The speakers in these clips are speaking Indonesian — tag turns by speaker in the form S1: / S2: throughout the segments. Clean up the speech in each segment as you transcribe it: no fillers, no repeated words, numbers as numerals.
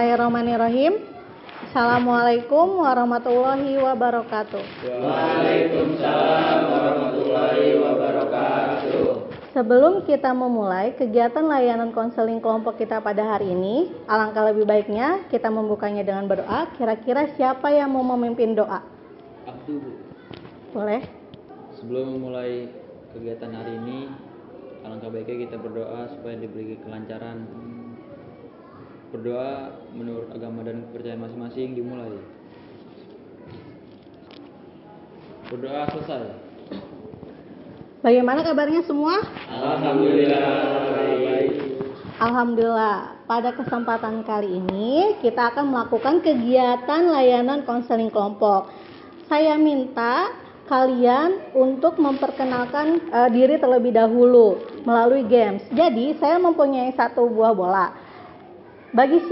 S1: Bismillahirrahmanirrahim. Assalamualaikum warahmatullahi wabarakatuh.
S2: Waalaikumsalam warahmatullahi wabarakatuh.
S1: Sebelum kita memulai kegiatan layanan konseling kelompok kita pada hari ini, alangkah lebih baiknya kita membukanya dengan berdoa. Kira-kira siapa yang mau memimpin doa?
S2: Abdu.
S1: Boleh?
S2: Sebelum memulai kegiatan hari ini, alangkah baiknya kita berdoa supaya diberi kelancaran. Berdoa menurut agama dan kepercayaan masing-masing dimulai. Berdoa selesai.
S1: Bagaimana kabarnya semua?
S2: Alhamdulillah baik.
S1: Alhamdulillah. Pada kesempatan kali ini kita akan melakukan kegiatan layanan konseling kelompok. Saya minta kalian untuk memperkenalkan diri terlebih dahulu melalui games. Jadi saya mempunyai satu buah bola. Bagi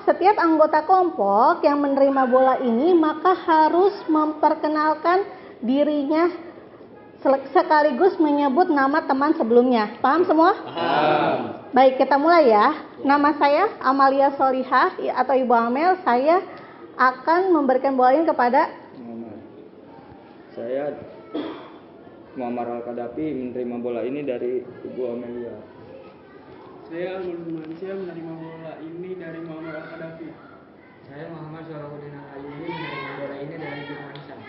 S1: setiap anggota kelompok yang menerima bola ini maka harus memperkenalkan dirinya sekaligus menyebut nama teman sebelumnya. Paham semua?
S2: Paham.
S1: Baik, kita mulai ya. Nama saya Amalia Solihah atau Ibu Amel. Saya akan memberikan bola ini kepada
S3: Saya Muhammad Al-Kadafi menerima bola ini dari Ibu Amelia.
S4: Saya Al-Mansyah menerima bola ini dari Muhammad Al-Kadafi.
S5: Saya Muhammad Salahuddin Al-Ayubi menerima bola ini dari Firmansyah.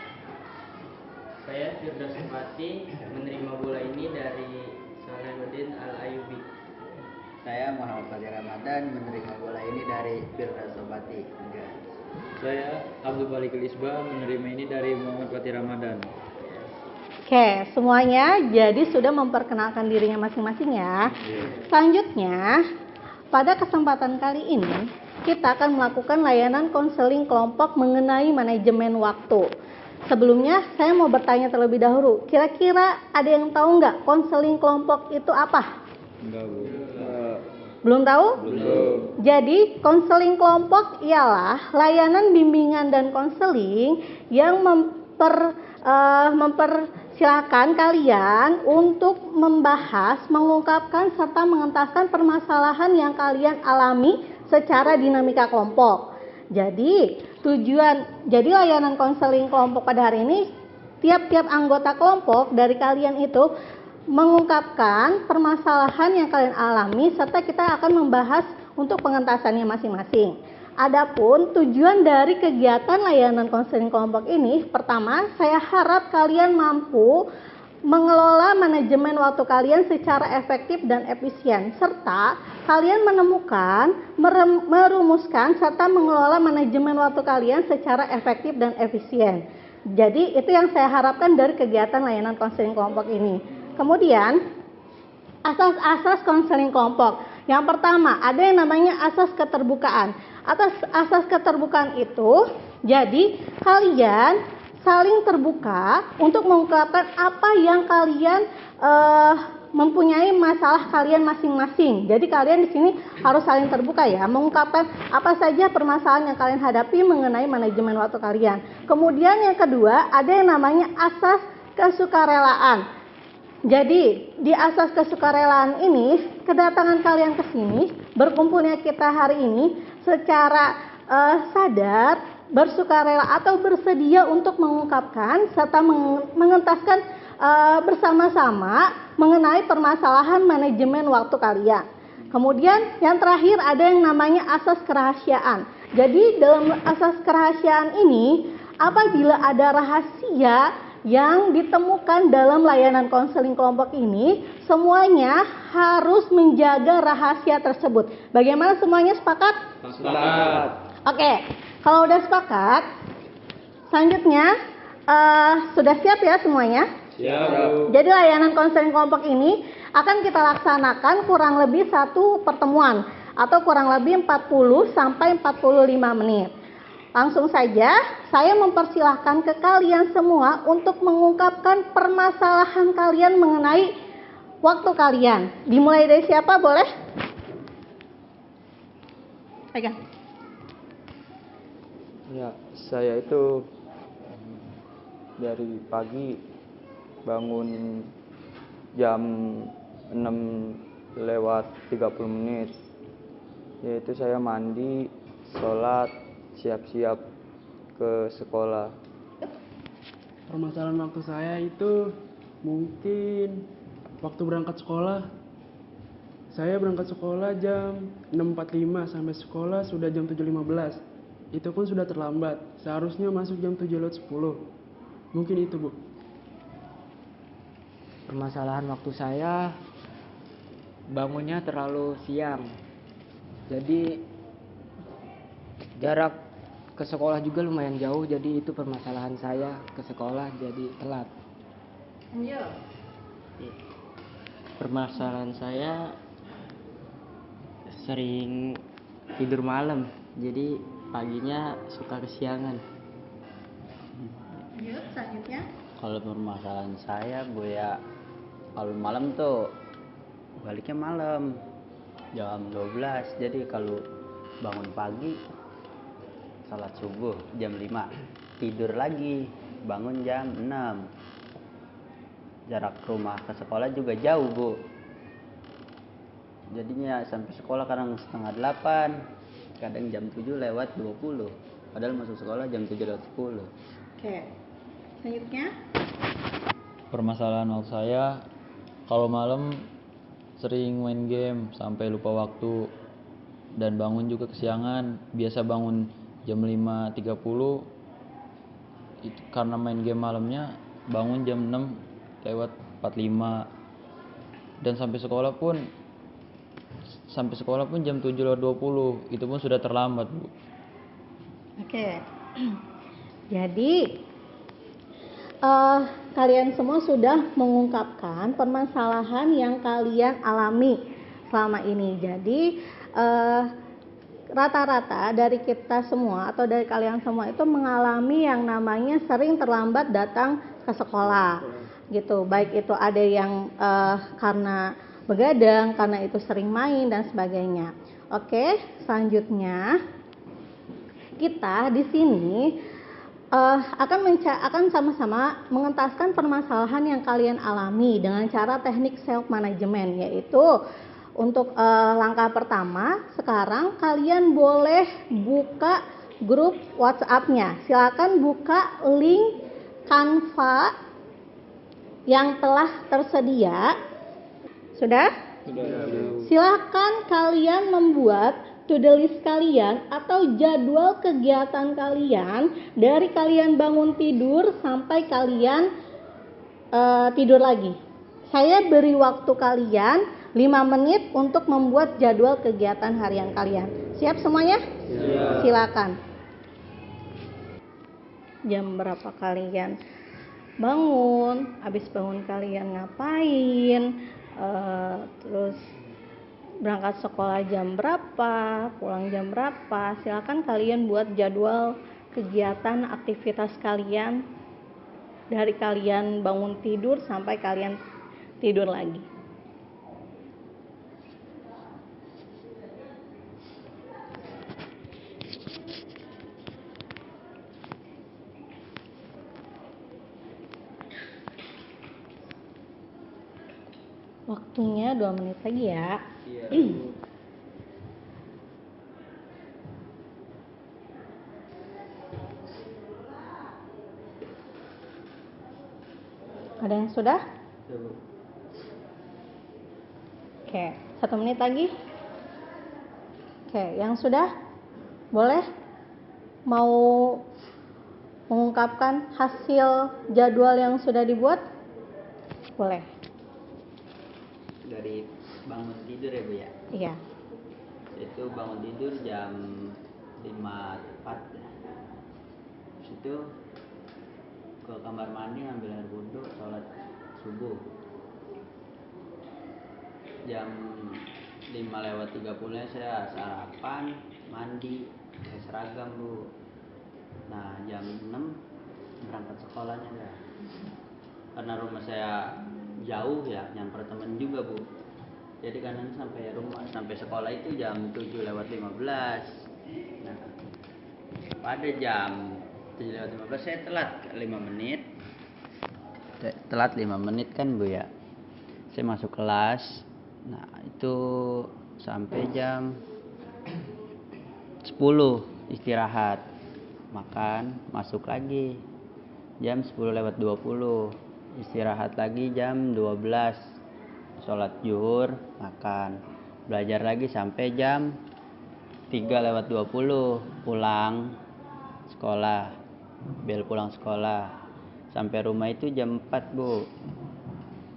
S5: Saya Firdaus Pati menerima bola ini dari Salahuddin Al-Ayubi.
S6: Saya Muhammad Fajar Ramadan menerima bola ini dari Firdaus Pati.
S2: Saya Abdul Balik Lisba menerima ini dari Muhammad Fatih Ramadan.
S1: Oke, semuanya jadi sudah memperkenalkan dirinya masing-masing ya. Selanjutnya, pada kesempatan kali ini kita akan melakukan layanan konseling kelompok mengenai manajemen waktu. Sebelumnya saya mau bertanya terlebih dahulu, kira-kira ada yang tahu nggak konseling kelompok itu apa?
S2: Enggak, Bu.
S1: Belum tahu?
S3: Belum.
S1: Jadi konseling kelompok ialah layanan bimbingan dan konseling yang mempersilahkan kalian untuk membahas, mengungkapkan serta mengentaskan permasalahan yang kalian alami secara dinamika kelompok. Jadi layanan konseling kelompok pada hari ini, tiap-tiap anggota kelompok dari kalian itu mengungkapkan permasalahan yang kalian alami serta kita akan membahas untuk pengentasannya masing-masing. Adapun tujuan dari kegiatan layanan konseling kelompok ini, pertama, saya harap kalian mampu mengelola manajemen waktu kalian secara efektif dan efisien, serta kalian menemukan, merumuskan, serta mengelola manajemen waktu kalian secara efektif dan efisien. Jadi itu yang saya harapkan dari kegiatan layanan konseling kelompok ini. Kemudian, asas-asas konseling kelompok. Yang pertama, ada yang namanya asas keterbukaan. Atas asas keterbukaan itu, jadi kalian saling terbuka untuk mengungkapkan apa yang kalian mempunyai masalah kalian masing-masing. Jadi kalian di sini harus saling terbuka ya, mengungkapkan apa saja permasalahan yang kalian hadapi mengenai manajemen waktu kalian. Kemudian yang kedua, ada yang namanya asas kesukarelaan. Jadi di asas kesukarelaan ini, kedatangan kalian ke sini, berkumpulnya kita hari ini secara sadar, bersukarela atau bersedia untuk mengungkapkan serta mengentaskan bersama-sama mengenai permasalahan manajemen waktu kalian. Kemudian yang terakhir ada yang namanya asas kerahasiaan. Jadi dalam asas kerahasiaan ini, apabila ada rahasia yang ditemukan dalam layanan konseling kelompok ini, semuanya harus menjaga rahasia tersebut. Bagaimana, semuanya sepakat?
S3: Sepakat.
S1: Oke, kalau udah sepakat, selanjutnya sudah siap ya semuanya?
S3: Siap.
S1: Jadi layanan konseling kelompok ini akan kita laksanakan kurang lebih satu pertemuan atau kurang lebih 40 sampai 45 menit. Langsung saja, saya mempersilahkan ke kalian semua untuk mengungkapkan permasalahan kalian mengenai waktu kalian. Dimulai dari siapa, boleh? Pegang.
S3: Ya, saya itu dari pagi bangun jam 6 lewat 30 menit. Yaitu saya mandi, sholat, siap-siap ke sekolah.
S4: Permasalahan waktu saya itu mungkin waktu berangkat sekolah. Saya berangkat sekolah jam 6.45, sampai sekolah sudah jam 7.15. Itu pun sudah terlambat. Seharusnya masuk jam 7.10. Mungkin itu, Bu.
S5: Permasalahan waktu saya bangunnya terlalu siang. Jadi jarak ke sekolah juga lumayan jauh, jadi itu permasalahan saya ke sekolah jadi telat. Permasalahan saya sering tidur malam, jadi paginya suka kesiangan.
S1: Yuk, selanjutnya.
S6: Kalau permasalahan saya Bu ya, kalau malam tuh baliknya malam jam 12. Jadi kalau bangun pagi salat subuh jam 5, tidur lagi bangun jam 6. Jarak rumah ke sekolah juga jauh Bu, jadinya sampai sekolah kadang setengah 8, kadang jam 7:20, padahal masuk sekolah jam 7:10.
S1: Oke. Selanjutnya.
S2: Permasalahan waktu saya, kalau malam sering main game sampai lupa waktu dan bangun juga kesiangan. Biasa bangun jam 5.30, itu karena main game malamnya bangun jam 6:45, dan sampai sekolah pun jam 7.20, itu pun sudah terlambat Bu.
S1: Oke. Jadi kalian semua sudah mengungkapkan permasalahan yang kalian alami selama ini. Jadi rata-rata dari kita semua atau dari kalian semua itu mengalami yang namanya sering terlambat datang ke sekolah gitu. Baik itu ada yang karena begadang, karena itu sering main dan sebagainya. Oke, selanjutnya kita di sini akan sama-sama mengentaskan permasalahan yang kalian alami dengan cara teknik self management, yaitu untuk langkah pertama, sekarang kalian boleh buka grup WhatsApp-nya. Silakan buka link Canva yang telah tersedia. Sudah? Silakan kalian membuat to-do list kalian atau jadwal kegiatan kalian dari kalian bangun tidur sampai kalian tidur lagi. Saya beri waktu kalian 5 menit untuk membuat jadwal kegiatan harian kalian. Siap semuanya?
S3: Siap.
S1: Silakan. Jam berapa kalian bangun? Habis bangun kalian ngapain? Terus berangkat sekolah jam berapa? Pulang jam berapa? Silakan kalian buat jadwal kegiatan aktivitas kalian dari kalian bangun tidur sampai kalian tidur lagi. Waktunya 2 menit lagi ya. Ada yang sudah? Oke, 1 menit lagi. Oke, yang sudah? Boleh? Mau mengungkapkan hasil jadwal yang sudah dibuat? Boleh.
S6: Dari bangun tidur ya Bu ya,
S1: Iya.
S6: itu bangun tidur jam 5.04 ya. Terus itu ke kamar mandi ngambil air wudhu, sholat subuh jam 5:30 saya sarapan, mandi, pakai seragam Bu. Nah jam 6 berangkat sekolahnya dah. Karena rumah saya jauh ya, nyamper temen juga Bu. Jadi kanan sampai sekolah itu jam 7:15. Nah, pada jam 7:15 saya telat 5 menit. Telat 5 menit kan Bu ya. Saya masuk kelas. Nah, itu sampai jam 10 istirahat, makan, masuk lagi. Jam 10:20 istirahat lagi jam 12, sholat zuhur, makan, belajar lagi sampai jam 3:20 pulang sekolah, bel pulang sekolah. Sampai rumah itu jam 4 Bu.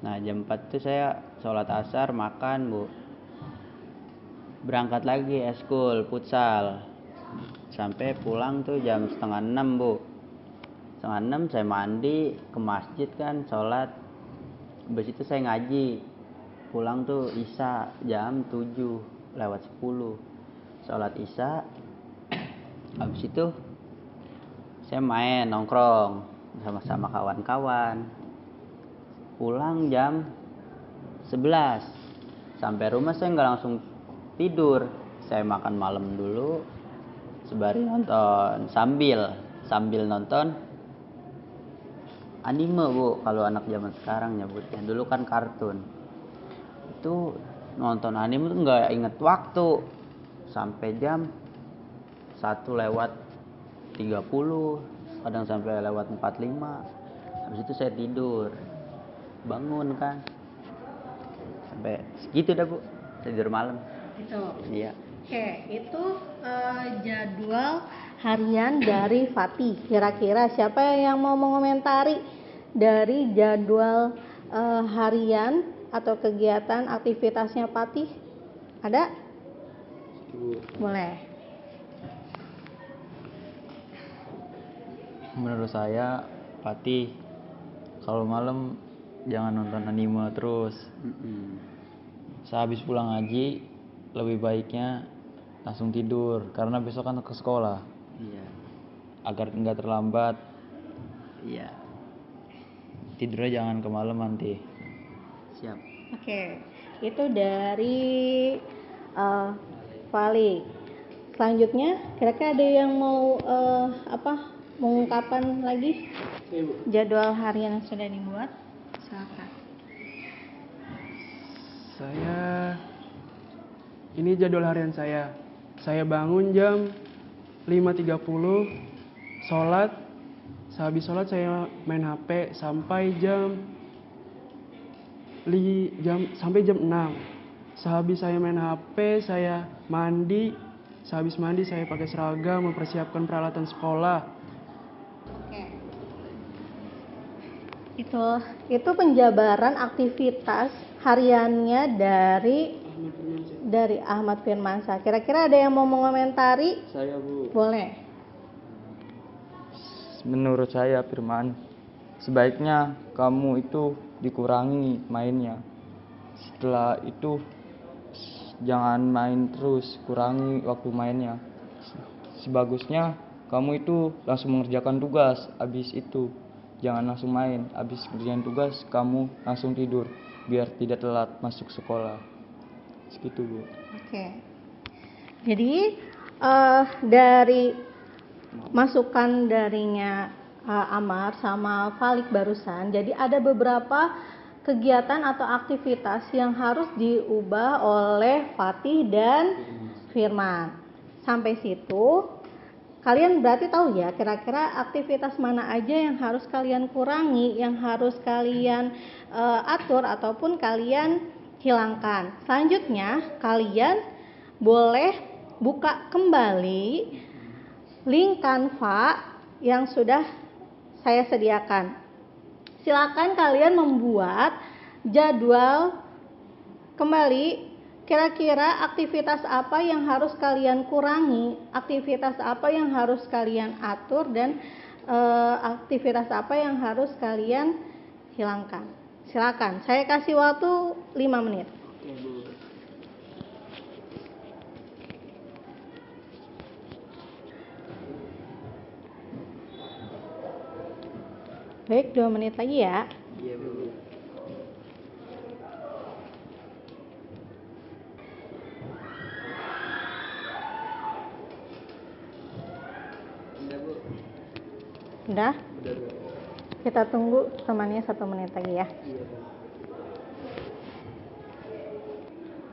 S6: Nah jam 4 itu saya sholat asar, makan Bu, berangkat lagi eskul futsal sampai pulang tuh jam setengah 6 Bu. Setengah 6 saya mandi ke masjid kan, sholat, habis itu saya ngaji, pulang tuh isya jam 7:10, sholat isya, habis itu saya main nongkrong sama kawan-kawan, pulang jam 11. Sampai rumah saya nggak langsung tidur, saya makan malam dulu sembari nonton, sambil nonton anime Bu, kalau anak zaman sekarang nyebutnya, dulu kan kartun. Itu nonton anime tuh nggak inget waktu sampai jam 1:30, kadang sampai lewat 45. Habis itu saya tidur, bangun kan sampai segitu dah Bu, tidur malam.
S1: Itu.
S6: Iya.
S1: Oke, itu jadwal harian dari Fatih. Kira-kira siapa yang mau mengomentari dari jadwal harian atau kegiatan aktivitasnya Fatih? Ada? Boleh.
S2: Menurut saya, Fatih, kalau malam jangan nonton anime terus. Sehabis pulang ngaji, lebih baiknya langsung tidur karena besok kan ke sekolah.
S6: Iya.
S2: Agar nggak terlambat,
S6: Iya.
S2: tidurnya jangan ke malam nanti.
S6: Siap.
S1: Oke, itu dari Vali. Selanjutnya, kira-kira ada yang mau mengungkapkan lagi jadwal harian yang sudah dibuat? Silakan.
S4: Ini jadwal harian saya. Saya bangun jam 5:30, sholat. Sehabis sholat saya main HP sampai jam 6. Sehabis saya main HP, saya mandi. Sehabis mandi saya pakai seragam, mempersiapkan peralatan sekolah.
S1: Oke. Itu penjabaran aktivitas hariannya dari Ahmad Firmansyah. Kira-kira ada yang mau mengomentari?
S3: Saya Bu.
S1: Boleh.
S3: Menurut saya Firman, sebaiknya kamu itu dikurangi mainnya. Setelah itu jangan main terus, kurangi waktu mainnya. Sebagusnya kamu itu langsung mengerjakan tugas, habis itu jangan langsung main. Habis kerjain tugas kamu langsung tidur biar tidak telat masuk sekolah. Segitu Bu.
S1: Oke. Jadi dari masukan darinya Amar sama Falik barusan, jadi ada beberapa kegiatan atau aktivitas yang harus diubah oleh Fatih dan Firman. Sampai situ kalian berarti tahu ya kira-kira aktivitas mana aja yang harus kalian kurangi, yang harus kalian atur ataupun kalian hilangkan. Selanjutnya kalian boleh buka kembali link Canva yang sudah saya sediakan. Silakan kalian membuat jadwal kembali, kira-kira aktivitas apa yang harus kalian kurangi, aktivitas apa yang harus kalian atur, dan aktivitas apa yang harus kalian hilangkan. Silakan, saya kasih waktu 5 menit. Baik, 2 menit lagi ya.
S6: Iya Bu. Udah Bu.
S1: Udah? Kita tunggu temannya 1 menit lagi ya.
S6: Iya Bu.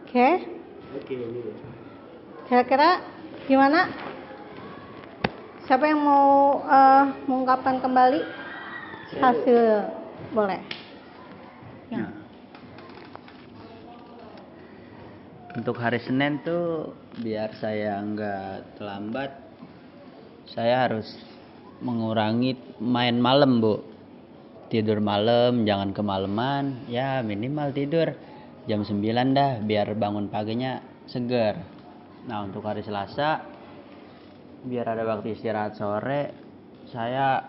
S1: Oke.
S6: Oke Bu.
S1: Kira-kira gimana? Siapa yang mau mengungkapkan kembali hasil? Boleh. Ya.
S6: Nah, untuk hari Senin tuh biar saya nggak terlambat, saya harus mengurangi main malam, Bu. Tidur malam, jangan kemalaman, ya minimal tidur jam 9 dah, biar bangun paginya seger. Nah, untuk hari Selasa, biar ada waktu istirahat sore, saya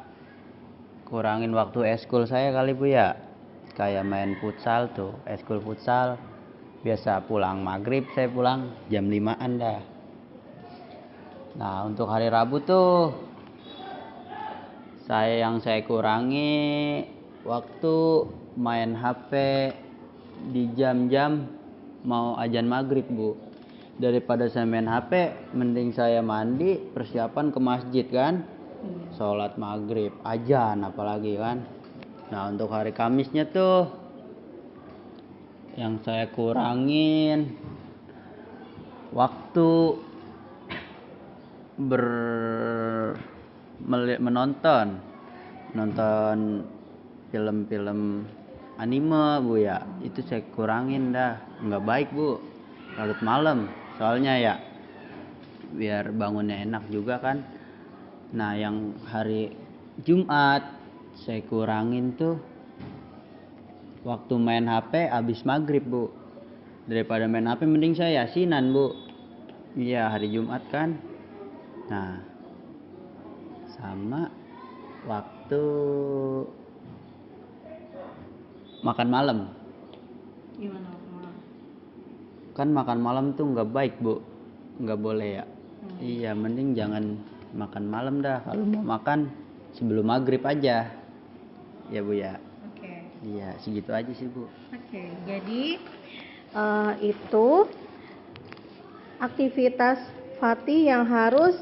S6: kurangin waktu eskul saya kali, Bu ya. Kayak main futsal tuh, eskul futsal. Biasa pulang maghrib, saya pulang jam 5-an dah. Nah, untuk hari Rabu tuh saya kurangi waktu main HP di jam-jam mau azan maghrib, Bu. Daripada saya main HP, mending saya mandi, persiapan ke masjid kan, sholat maghrib, azan apalagi kan. Nah, untuk hari Kamisnya tuh yang saya kurangin waktu menonton film-film anime, Bu ya. Itu saya kurangin dah, nggak baik, Bu, larut malam soalnya ya, biar bangunnya enak juga kan. Nah, yang hari Jumat saya kurangin tuh waktu main HP abis maghrib, Bu. Daripada main HP mending saya yasinan, Bu. Iya, hari Jumat kan. Nah, sama waktu makan malam.
S1: Gimana makan malam?
S6: Kan makan malam tuh nggak baik, Bu. Nggak boleh ya. Iya, mending jangan makan malam dah. Kalau mau makan sebelum maghrib aja. Ya, Bu ya.
S1: Oke.
S6: Iya, segitu aja sih, Bu.
S1: Oke, jadi itu aktivitas Fatih yang harus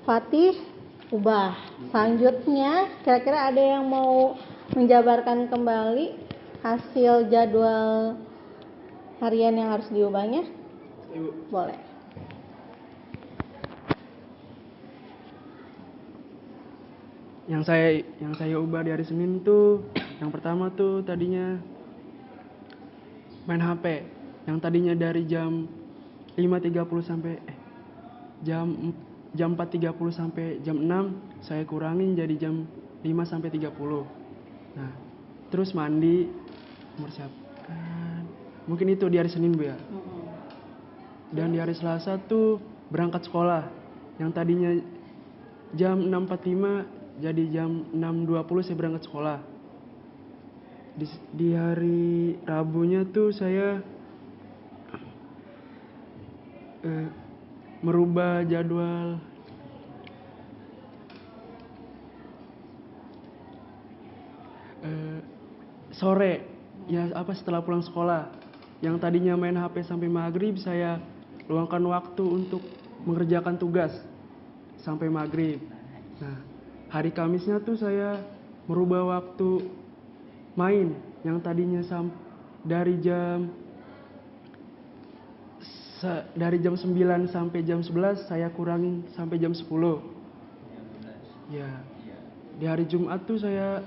S1: Fatih ubah. Selanjutnya, kira-kira ada yang mau menjabarkan kembali hasil jadwal harian yang harus diubahnya?
S4: Ibu.
S1: Boleh.
S4: Yang saya ubah di hari Senin tuh, yang pertama tuh tadinya main HP. Yang tadinya dari jam 5.30 sampai jam 4.30 sampai jam 6 saya kurangin jadi jam 5 sampai 30. Nah, terus mandi, mempersiapkan. Mungkin itu di hari Senin, Bu ya. Dan di hari Selasa tuh berangkat sekolah. Yang tadinya jam 6.45 jadi jam 6.20 saya berangkat sekolah. Di hari Rabunya tuh saya merubah jadwal sore ya, setelah pulang sekolah. Yang tadinya main HP sampai maghrib, saya luangkan waktu untuk mengerjakan tugas sampai maghrib. Nah, hari Kamisnya tuh saya merubah waktu main. Yang tadinya dari jam 9 sampai jam 11 saya kurangin sampai jam 10. Ya. Di hari Jumat tuh saya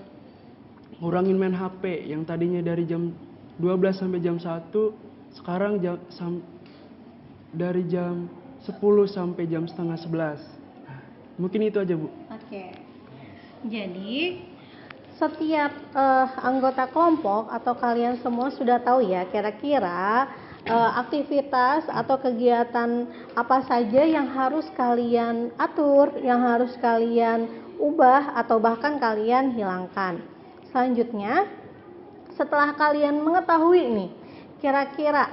S4: ngurangin main HP. Yang tadinya dari jam 12 sampai jam 1, sekarang dari jam 10 sampai jam setengah 11. Nah, mungkin itu aja, Bu.
S1: Oke. Jadi setiap anggota kelompok atau kalian semua sudah tahu ya kira-kira aktivitas atau kegiatan apa saja yang harus kalian atur, yang harus kalian ubah atau bahkan kalian hilangkan. Selanjutnya, setelah kalian mengetahui nih kira-kira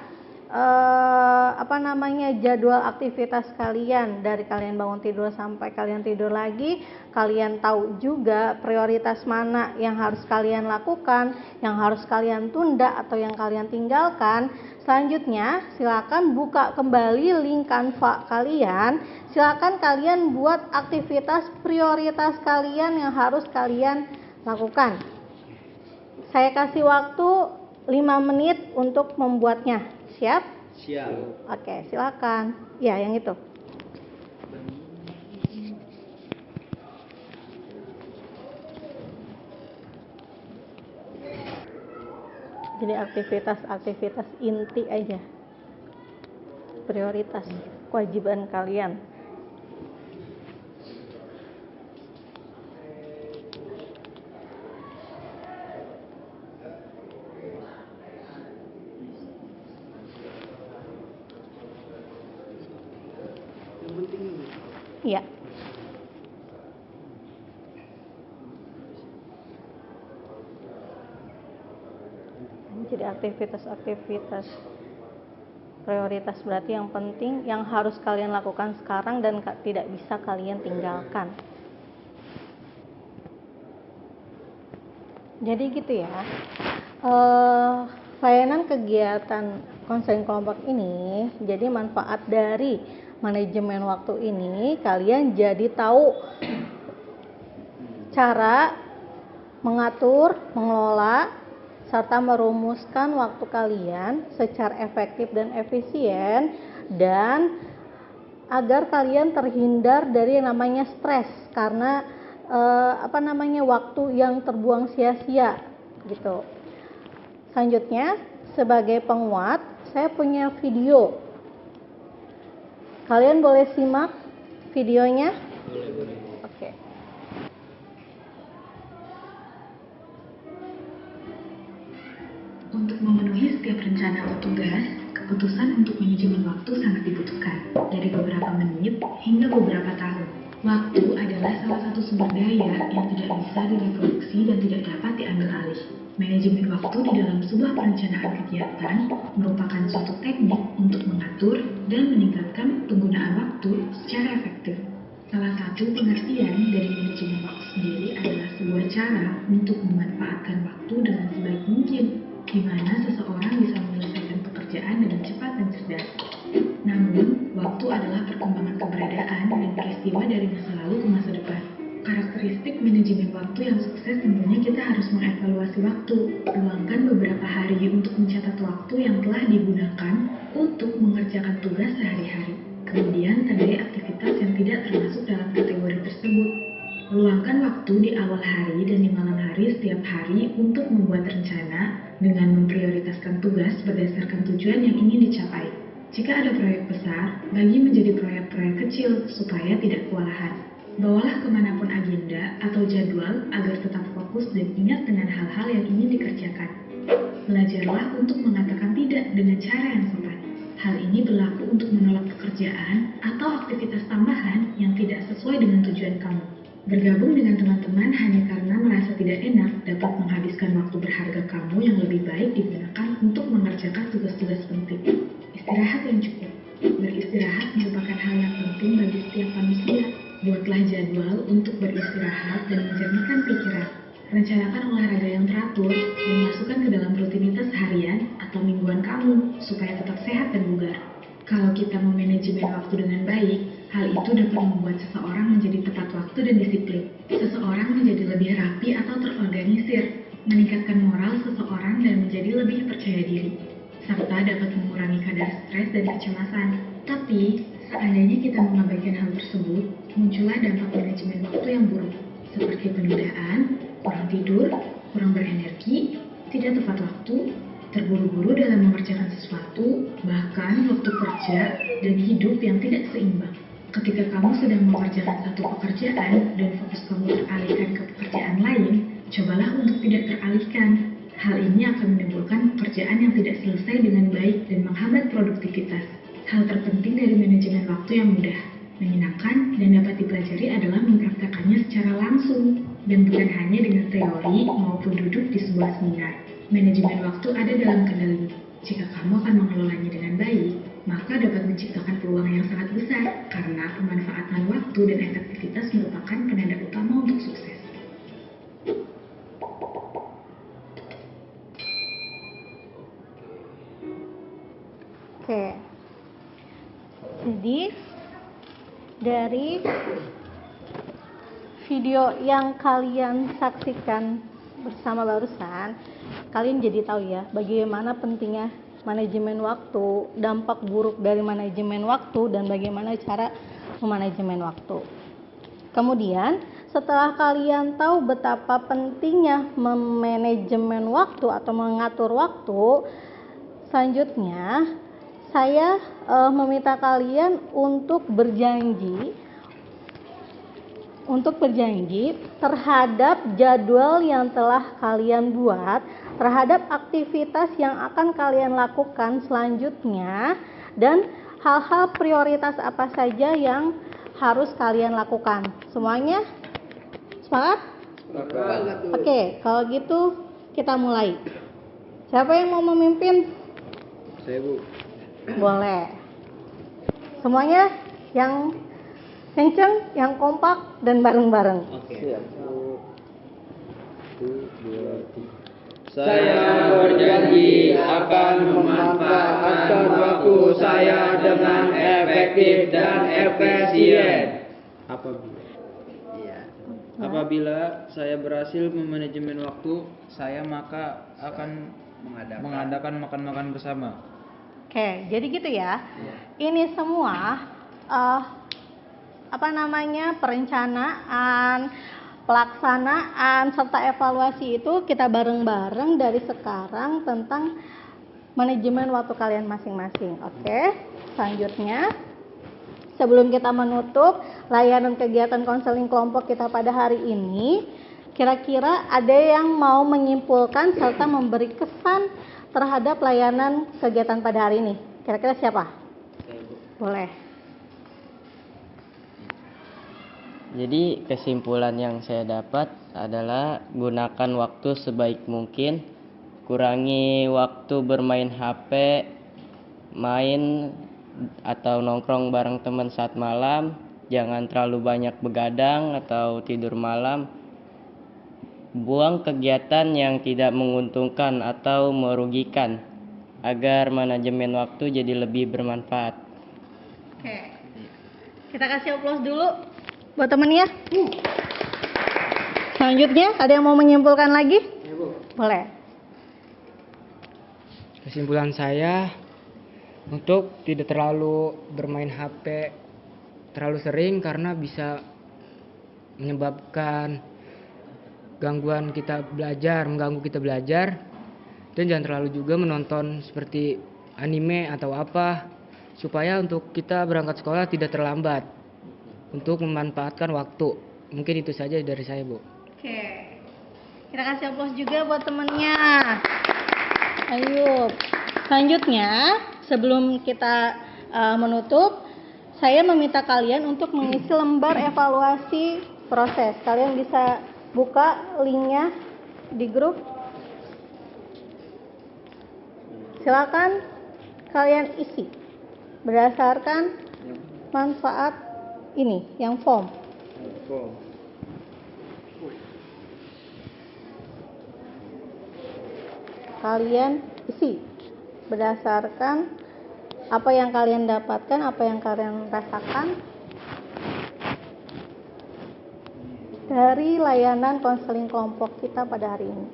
S1: jadwal aktivitas kalian dari kalian bangun tidur sampai kalian tidur lagi, kalian tahu juga prioritas mana yang harus kalian lakukan, yang harus kalian tunda atau yang kalian tinggalkan. Selanjutnya, silakan buka kembali link Canva kalian. Silakan kalian buat aktivitas prioritas kalian yang harus kalian lakukan. Saya kasih waktu 5 menit untuk membuatnya. Siap?
S6: Siap.
S1: Oke, silakan. Ya, yang itu. Jadi aktivitas-aktivitas inti aja. Prioritas kewajiban kalian.
S4: Yang penting ini.
S1: Iya. Jadi aktivitas-aktivitas prioritas berarti yang penting yang harus kalian lakukan sekarang dan tidak bisa kalian tinggalkan. Jadi gitu ya. Layanan kegiatan konseling kelompok ini, jadi manfaat dari manajemen waktu ini kalian jadi tahu cara mengatur, mengelola, serta merumuskan waktu kalian secara efektif dan efisien, dan agar kalian terhindar dari yang namanya stres karena waktu yang terbuang sia-sia gitu. Selanjutnya, sebagai penguat, saya punya video. Kalian boleh simak videonya?
S2: Boleh.
S1: Oke.
S7: Untuk memenuhi setiap rencana atau tugas, keputusan untuk manajemen waktu sangat dibutuhkan, dari beberapa menit hingga beberapa tahun. Waktu adalah salah satu sumber daya yang tidak bisa direproduksi dan tidak dapat diambil alih. Manajemen waktu di dalam sebuah perencanaan kegiatan merupakan suatu teknik untuk mengatur dan meningkatkan penggunaan waktu secara efektif. Salah satu pengertian dari manajemen waktu sendiri adalah sebuah cara untuk memanfaatkan waktu dengan sebaik mungkin, di mana seseorang bisa menyelesaikan pekerjaan dengan cepat dan cerdas. Namun, waktu adalah perkembangan keberadaan dan peristiwa dari masa lalu ke masa depan. Karakteristik manajemen waktu yang sukses tentunya kita harus mengevaluasi waktu. Luangkan beberapa hari untuk mencatat waktu yang telah digunakan untuk mengerjakan tugas sehari-hari. Kemudian tandai aktivitas yang tidak termasuk dalam kategori tersebut. Luangkan waktu di awal hari dan di malam hari setiap hari untuk membuat rencana dengan memprioritaskan tugas berdasarkan tujuan yang ingin dicapai. Jika ada proyek besar, bagi menjadi proyek-proyek kecil supaya tidak kewalahan. Bawalah kemanapun agenda atau jadwal agar tetap fokus dan ingat dengan hal-hal yang ingin dikerjakan. Belajarlah untuk mengatakan tidak dengan cara yang sopan. Hal ini berlaku untuk menolak pekerjaan atau aktivitas tambahan yang tidak sesuai dengan tujuan kamu. Bergabung dengan teman-teman hanya karena merasa tidak enak dapat menghabiskan waktu berharga kamu yang lebih baik digunakan untuk mengerjakan tugas-tugas penting. Istirahat yang cukup. Beristirahat merupakan hal yang penting bagi setiap manusia. Buatlah jadwal untuk beristirahat dan menjernihkan pikiran. Rencanakan olahraga yang teratur dan masukkan ke dalam rutinitas harian atau mingguan kamu supaya tetap sehat dan bugar. Kalau kita memanajemen waktu dengan baik, hal itu dapat membuat seseorang menjadi tepat waktu dan disiplin. Seseorang menjadi lebih rapi atau terorganisir, meningkatkan moral seseorang dan menjadi lebih percaya diri, serta dapat mengurangi kadar stres dan kecemasan. Tapi, seandainya kita mengabaikan hal tersebut, muncullah dampak manajemen waktu yang buruk, seperti penundaan, kurang tidur, kurang berenergi, tidak tepat waktu, terburu-buru dalam mengerjakan sesuatu, bahkan waktu kerja dan hidup yang tidak seimbang. Ketika kamu sedang mengerjakan satu pekerjaan dan fokus kamu teralihkan ke pekerjaan lain, cobalah untuk tidak teralihkan. Hal ini akan menimbulkan pekerjaan yang tidak selesai dengan baik dan menghambat produktivitas. Hal terpenting dari manajemen waktu yang mudah, menyenangkan, dan dapat dipelajari adalah mempraktekannya secara langsung, dan bukan hanya dengan teori maupun duduk di sebuah seminar. Manajemen waktu ada dalam kendalimu. Jika kamu akan mengelolanya dengan baik, maka dapat menciptakan peluang yang sangat besar, karena pemanfaatan waktu dan efektivitas merupakan penanda utama untuk sukses.
S1: Oke. Jadi dari video yang kalian saksikan bersama barusan, kalian jadi tahu ya bagaimana pentingnya manajemen waktu, dampak buruk dari manajemen waktu, dan bagaimana cara memanajemen waktu. Kemudian setelah kalian tahu betapa pentingnya memanajemen waktu atau mengatur waktu, selanjutnya saya meminta kalian untuk berjanji terhadap jadwal yang telah kalian buat, terhadap aktivitas yang akan kalian lakukan selanjutnya, dan hal-hal prioritas apa saja yang harus kalian lakukan. Semuanya sepakat? Oke, kalau gitu kita mulai. Siapa yang mau memimpin?
S4: Saya, Bu.
S1: Boleh. Semuanya yang kenceng, yang kompak, dan bareng-bareng.
S3: Saya berjanji akan memanfaatkan waktu saya dengan efektif dan efisien.
S2: Apabila saya berhasil memanajemen waktu, saya maka akan mengadakan makan-makan bersama.
S1: Oke, jadi gitu ya. Ini semua perencanaan, pelaksanaan, serta evaluasi itu kita bareng-bareng dari sekarang tentang manajemen waktu kalian masing-masing. Oke, selanjutnya sebelum kita menutup layanan kegiatan konseling kelompok kita pada hari ini, kira-kira ada yang mau menyimpulkan serta memberi kesan terhadap layanan kegiatan pada hari ini? Kira-kira siapa? Boleh.
S5: Jadi kesimpulan yang saya dapat adalah gunakan waktu sebaik mungkin, kurangi waktu bermain HP, main atau nongkrong bareng teman saat malam, jangan terlalu banyak begadang atau tidur malam, buang kegiatan yang tidak menguntungkan atau merugikan agar manajemen waktu jadi lebih bermanfaat.
S1: Oke, kita kasih aplaus dulu buat temennya. Selanjutnya ada yang mau menyimpulkan lagi? Boleh.
S8: Kesimpulan saya untuk tidak terlalu bermain HP terlalu sering karena bisa menyebabkan mengganggu kita belajar, dan jangan terlalu juga menonton seperti anime atau apa, supaya untuk kita berangkat sekolah tidak terlambat untuk memanfaatkan waktu. Mungkin itu saja dari saya, Bu.
S1: Oke, kita kasih aplaus juga buat temennya. Ayo, selanjutnya sebelum kita menutup, saya meminta kalian untuk mengisi lembar evaluasi proses. Kalian bisa buka linknya di grup. Silakan kalian isi berdasarkan manfaat ini yang form. Kalian isi berdasarkan apa yang kalian dapatkan, apa yang kalian rasakan dari layanan konseling kelompok kita pada hari ini.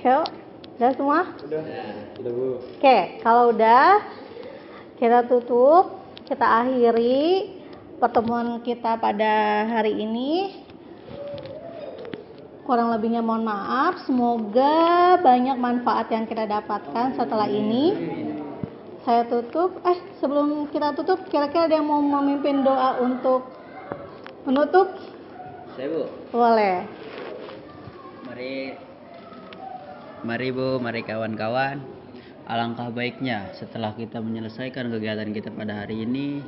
S1: Yuk, udah semua? Udah Bu. Oke, kalau udah kita tutup, kita akhiri pertemuan kita pada hari ini. Kurang lebihnya mohon maaf. Semoga banyak manfaat yang kita dapatkan setelah ini. Saya tutup. Sebelum kita tutup, kira-kira ada yang mau memimpin doa untuk menutup?
S6: Saya, Bu.
S1: Boleh.
S6: Mari Bu, mari kawan-kawan. Alangkah baiknya setelah kita menyelesaikan kegiatan kita pada hari ini,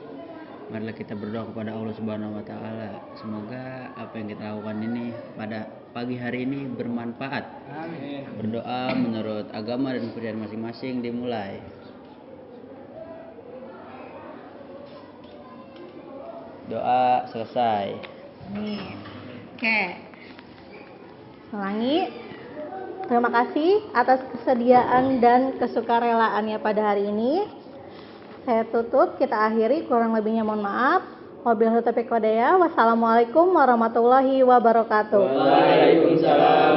S6: marilah kita berdoa kepada Allah Subhanahu wa taala. Semoga apa yang kita lakukan ini pada pagi hari ini bermanfaat. Amin. Berdoa menurut agama dan kepercayaan masing-masing dimulai. Doa selesai.
S1: Amin. Oke. Ulangi. Terima kasih atas kesediaan dan kesukarelaannya pada hari ini. Saya tutup, kita akhiri, kurang lebihnya mohon maaf. Wabillahi taufiq wal hidayah. Wassalamualaikum warahmatullahi wabarakatuh.
S3: Waalaikumsalam